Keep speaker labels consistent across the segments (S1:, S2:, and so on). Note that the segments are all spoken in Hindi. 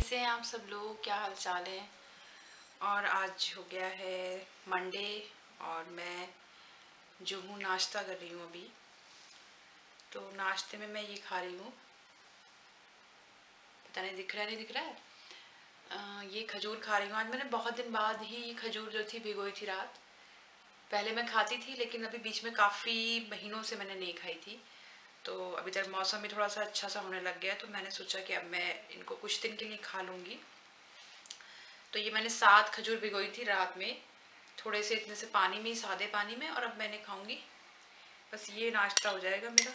S1: कैसे हैं आप सब लोग, क्या हाल चाल है। और आज हो गया है मंडे और मैं जो हूँ नाश्ता कर रही हूँ अभी। तो नाश्ते में मैं ये खा रही हूँ, पता नहीं दिख रहा है नहीं दिख रहा है, ये खजूर खा रही हूँ। आज मैंने बहुत दिन बाद ही ये खजूर जो थी भिगोई थी रात। पहले मैं खाती थी लेकिन अभी बीच में काफ़ी महीनों से मैंने नहीं खाई थी। तो अभी तक मौसम भी थोड़ा सा अच्छा सा होने लग गया तो मैंने सोचा कि अब मैं इनको कुछ दिन के लिए खा लूँगी। तो ये मैंने 7 खजूर भिगोई थी रात में, थोड़े से इतने से पानी में, सादे पानी में, और अब मैंने खाऊंगी। बस ये नाश्ता हो जाएगा मेरा,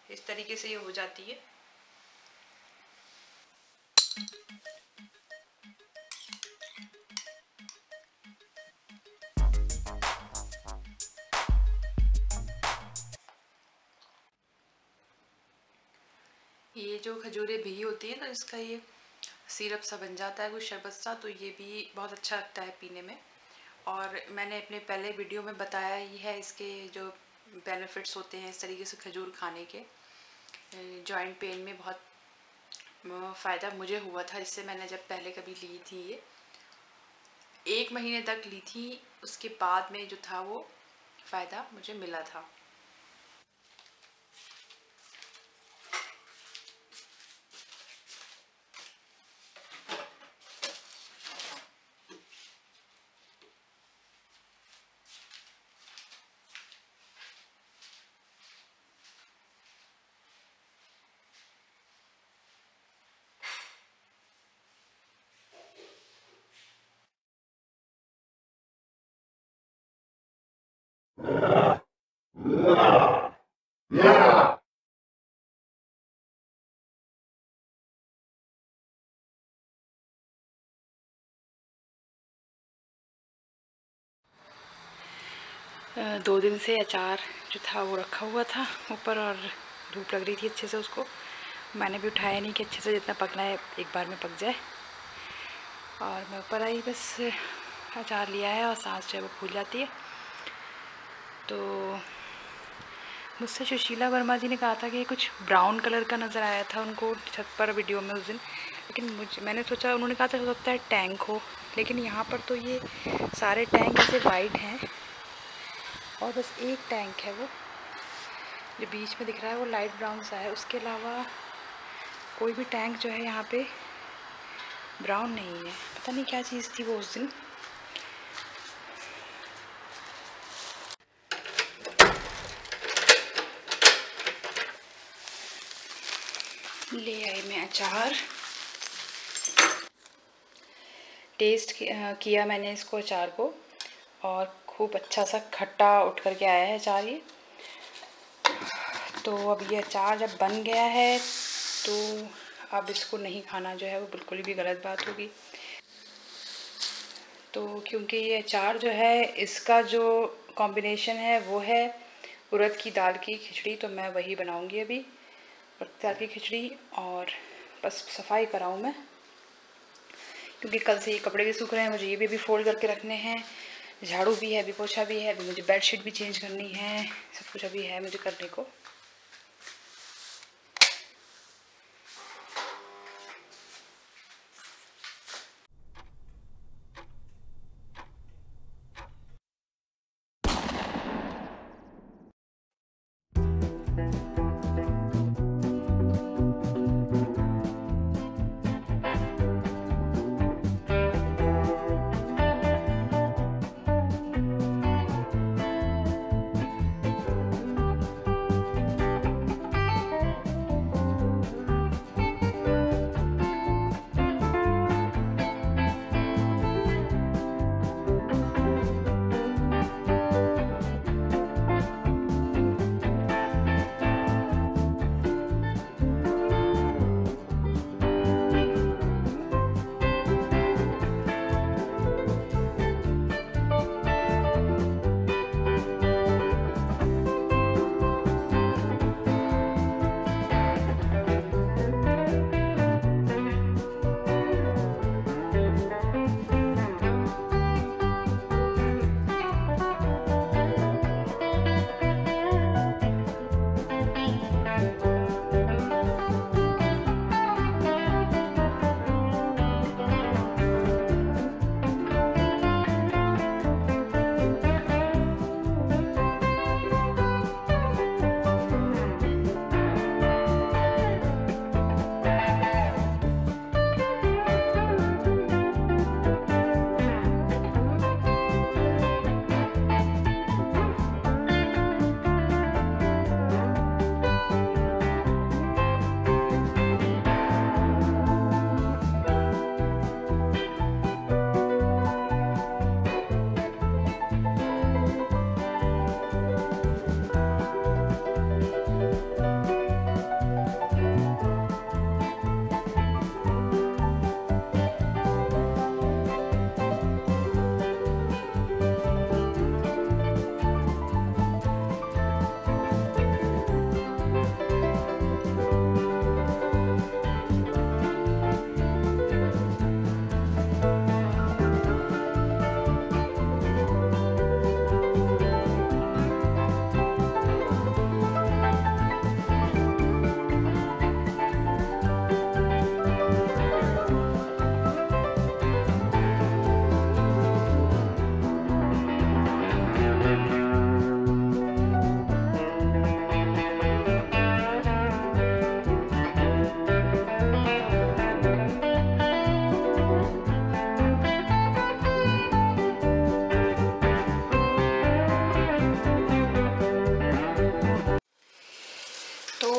S1: इस तरीके से ये हो जाती है। ये जो खजूरें भिगी होती है ना, इसका ये सिरप सा बन जाता है, कुछ शरबत सा, तो ये भी बहुत अच्छा लगता है पीने में। और मैंने अपने पहले वीडियो में बताया ही है इसके जो बेनिफिट्स होते हैं इस तरीके से खजूर खाने के। जॉइंट पेन में बहुत फ़ायदा मुझे हुआ था, इससे मैंने जब पहले कभी ली थी ये 1 महीने तक ली थी, उसके बाद में जो था वो फ़ायदा मुझे मिला था। दो दिन से अचार जो था वो रखा हुआ था ऊपर और धूप लग रही थी अच्छे से उसको। मैंने भी उठाया नहीं कि अच्छे से जितना पकना है एक बार में पक जाए। और मैं ऊपर आई, बस अचार लिया है और सांस जो है वो फूल जाती है। तो मुझसे सुशीला वर्मा जी ने कहा था कि कुछ ब्राउन कलर का नज़र आया था उनको छत पर वीडियो में उस दिन, लेकिन मैंने सोचा, उन्होंने कहा था हो सकता है टैंक हो, लेकिन यहाँ पर तो ये सारे टैंक ऐसे वाइट हैं और बस एक टैंक है वो जो बीच में दिख रहा है वो लाइट ब्राउन सा है। उसके अलावा कोई भी टैंक जो है यहाँ पे ब्राउन नहीं है। पता नहीं क्या चीज़ थी वो उस दिन। ले आई मैं अचार, टेस्ट किया मैंने इसको अचार को, और खूब अच्छा सा खट्टा उठ कर के आया है अचार ये। तो अब ये अचार जब बन गया है तो अब इसको नहीं खाना जो है वो बिल्कुल भी गलत बात होगी। तो क्योंकि ये अचार जो है इसका जो कॉम्बिनेशन है वो है उड़द की दाल की खिचड़ी, तो मैं वही बनाऊंगी अभी, उड़द की दाल की खिचड़ी। और बस सफाई कराऊँ मैं, क्योंकि कल से ये कपड़े भी सूख रहे हैं, मुझे ये भी फोल्ड करके रखने हैं, झाड़ू भी है, अभी पोछा भी है, अभी मुझे बेडशीट भी चेंज करनी है, सब कुछ अभी है मुझे करने को।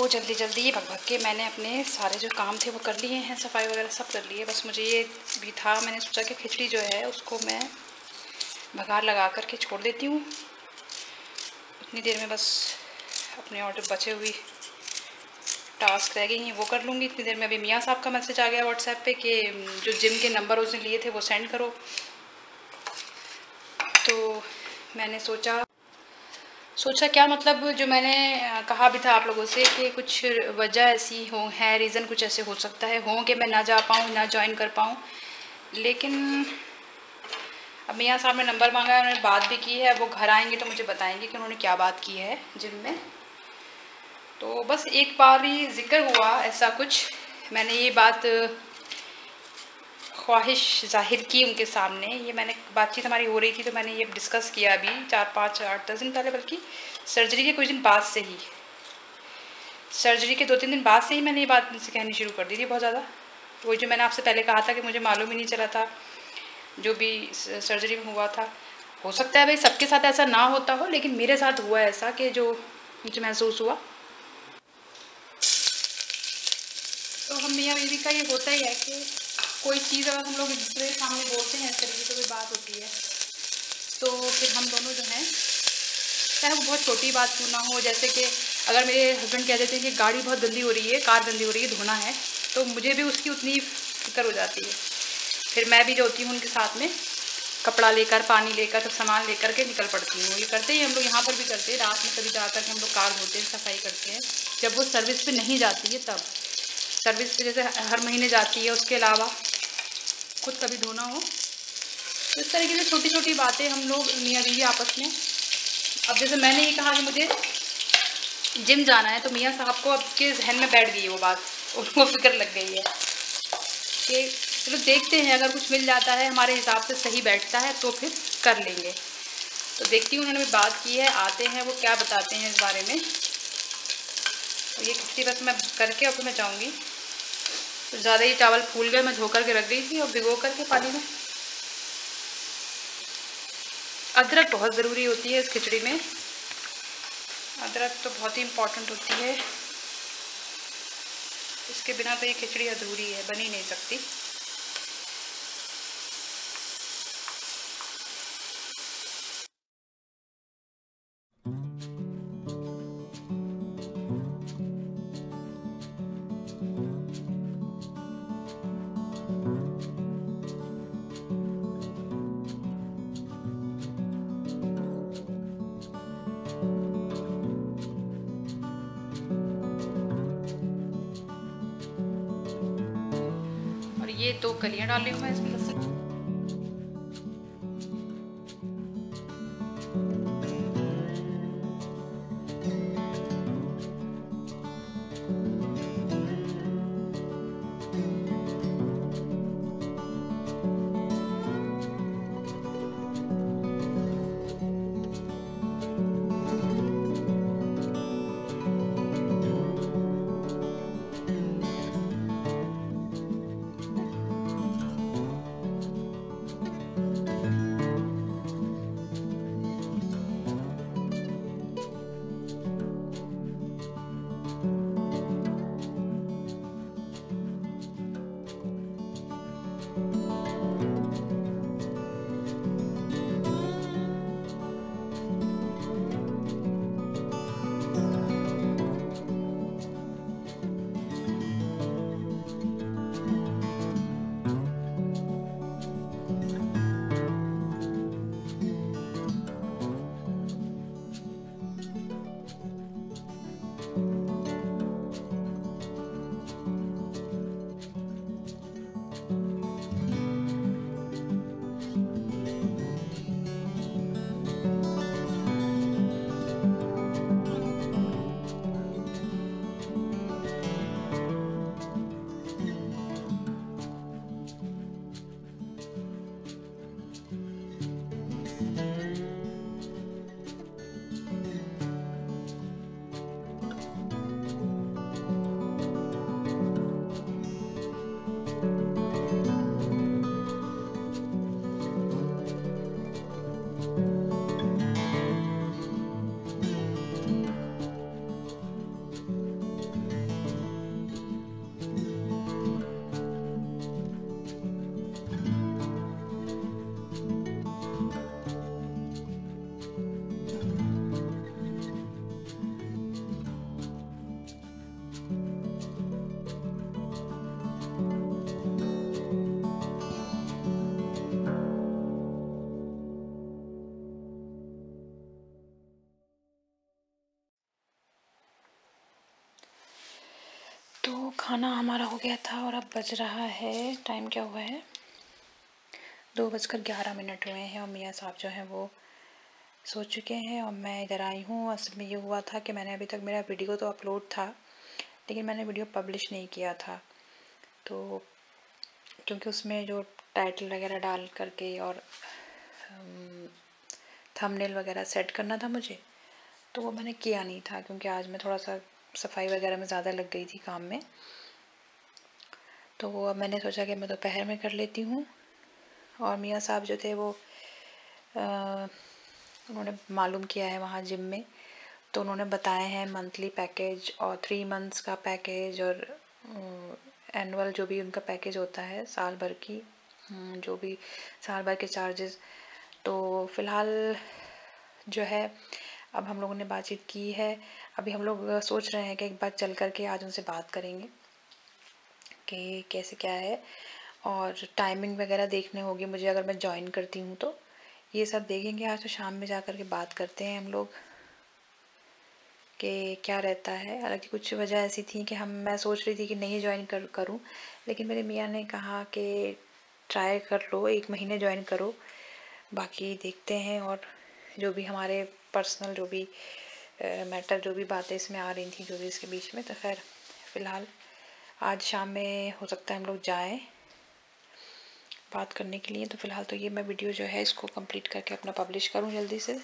S2: जल्दी जल्दी भग भग के मैंने अपने सारे जो काम थे वो कर लिए हैं, सफाई वगैरह सब कर लिए। बस मुझे ये भी था, मैंने सोचा कि खिचड़ी जो है उसको मैं बघार लगा कर के छोड़ देती हूँ। उतनी देर में बस अपने और जो बचे हुए टास्क रह गई हैं वो कर लूँगी। इतनी देर में अभी मियाँ साहब का मैसेज आ गया व्हाट्सएप पे कि जो जिम के नंबर उसने लिए थे वो सेंड करो। तो मैंने सोचा क्या मतलब, जो मैंने कहा भी था आप लोगों से कि कुछ वजह ऐसी है, रीज़न कुछ ऐसे हो सकता है कि मैं ना जा पाऊँ, ना ज्वाइन कर पाऊँ। लेकिन अब मियाँ साहब ने नंबर मांगा है, उन्होंने बात भी की है। वो घर आएंगे तो मुझे बताएंगे कि उन्होंने क्या बात की है जिम में। तो बस एक बार ही जिक्र हुआ ऐसा कुछ, मैंने ये बात ख्वाहिश जाहिर की उनके सामने। ये मैंने बातचीत हमारी हो रही थी तो मैंने ये डिस्कस किया अभी 4, 5, 8, 10 दिन पहले, बल्कि सर्जरी के कुछ दिन बाद से ही, सर्जरी के 2-3 दिन बाद से ही मैंने ये बात उनसे कहनी शुरू कर दी थी बहुत ज़्यादा। वही जो मैंने आपसे पहले कहा था कि मुझे मालूम ही नहीं चला था जो भी सर्जरी में हुआ था। हो सकता है भाई सबके साथ ऐसा ना होता हो, लेकिन मेरे साथ हुआ ऐसा कि जो मुझे महसूस हुआ। तो हम मियाँ बीवी का ये होता ही है कि कोई चीज़ अगर हम लोग एक दूसरे के सामने बोलते हैं, इस तरीके से कोई बात होती है, तो फिर हम दोनों जो हैं, चाहे वो बहुत छोटी बात क्यों ना हो, जैसे कि अगर मेरे हस्बैंड कह देते हैं कि गाड़ी बहुत गंदी हो रही है, कार गंदी हो रही है, धोना है, तो मुझे भी उसकी उतनी फिक्र हो जाती है। फिर मैं भी जो होती हूँ उनके साथ में कपड़ा लेकर, पानी लेकर, सब सामान लेकर के निकल पड़ती हूँ। ये करते ही हम लोग यहाँ पर भी करते हैं, रात में कभी जाकर के हम लोग कार धोते हैं, सफाई करते हैं। जब वो सर्विस पे नहीं जाती है तब, सर्विस पे जैसे हर महीने जाती है, उसके अलावा खुद कभी धोना हो, तो इस तरीके से छोटी छोटी बातें हम लोग मियाँ बीवी आपस में। अब जैसे मैंने ये कहा कि मुझे जिम जाना है, तो मियाँ साहब को अब के जहन में बैठ गई है वो बात, उनको फिक्र लग गई है कि चलो देखते हैं, अगर कुछ मिल जाता है हमारे हिसाब से सही बैठता है तो फिर कर लेंगे। तो देखती हूँ, उन्होंने भी बात की है, आते हैं वो क्या बताते हैं इस बारे में। तो ये खिचड़ी बस मैं करके और फिर मैं जाऊँगी। तो ज़्यादा ही चावल फूल गए, मैं धो कर के रख दी थी और भिगो कर के पानी में। अदरक बहुत ज़रूरी होती है इस खिचड़ी में, अदरक तो बहुत ही इम्पॉर्टेंट होती है, इसके बिना तो ये खिचड़ी अधूरी है, बन ही नहीं सकती। और ये 2 कलियां डाल रही हूँ मैं इसमें लहसुन।
S1: तो खाना हमारा हो गया था और अब बज रहा है, टाइम क्या हुआ है, 2:11 हुए हैं और मियाँ साहब जो हैं वो सो चुके हैं और मैं इधर आई हूँ। असल में ये हुआ था कि मैंने अभी तक मेरा वीडियो तो अपलोड था लेकिन मैंने वीडियो पब्लिश नहीं किया था, तो क्योंकि उसमें जो टाइटल वगैरह डाल करके और थंबनेल वगैरह सेट करना था मुझे, तो वो मैंने किया नहीं था क्योंकि आज मैं थोड़ा सा सफाई वगैरह में ज़्यादा लग गई थी काम में। तो वो अब मैंने सोचा कि मैं दोपहर में कर लेती हूँ। और मियाँ साहब जो थे वो उन्होंने मालूम किया है वहाँ जिम में, तो उन्होंने बताए हैं मंथली पैकेज और 3 मंथ्स का पैकेज और एनुअल जो भी उनका पैकेज होता है साल भर की, जो भी साल भर के चार्जेस। तो फ़िलहाल जो है अब हम लोगों ने बातचीत की है, अभी हम लोग सोच रहे हैं कि एक बार चल कर के आज उनसे बात करेंगे कि कैसे क्या है और टाइमिंग वगैरह देखने होगी मुझे, अगर मैं ज्वाइन करती हूँ तो ये सब देखेंगे। आज तो शाम में जा कर के बात करते हैं हम लोग कि क्या रहता है। हालांकि कुछ वजह ऐसी थी कि मैं सोच रही थी कि नहीं ज्वाइन करूँ, लेकिन मेरे मियाँ ने कहा कि ट्राई कर लो, 1 महीने ज्वाइन करो, बाकी देखते हैं। और जो भी हमारे पर्सनल जो भी मैटर, जो भी बातें इसमें आ रही थी, जो भी इसके बीच में, तो खैर फ़िलहाल आज शाम में हो सकता है हम लोग जाएँ बात करने के लिए। तो फ़िलहाल तो ये मैं वीडियो जो है इसको कंप्लीट करके अपना पब्लिश करूँ जल्दी से।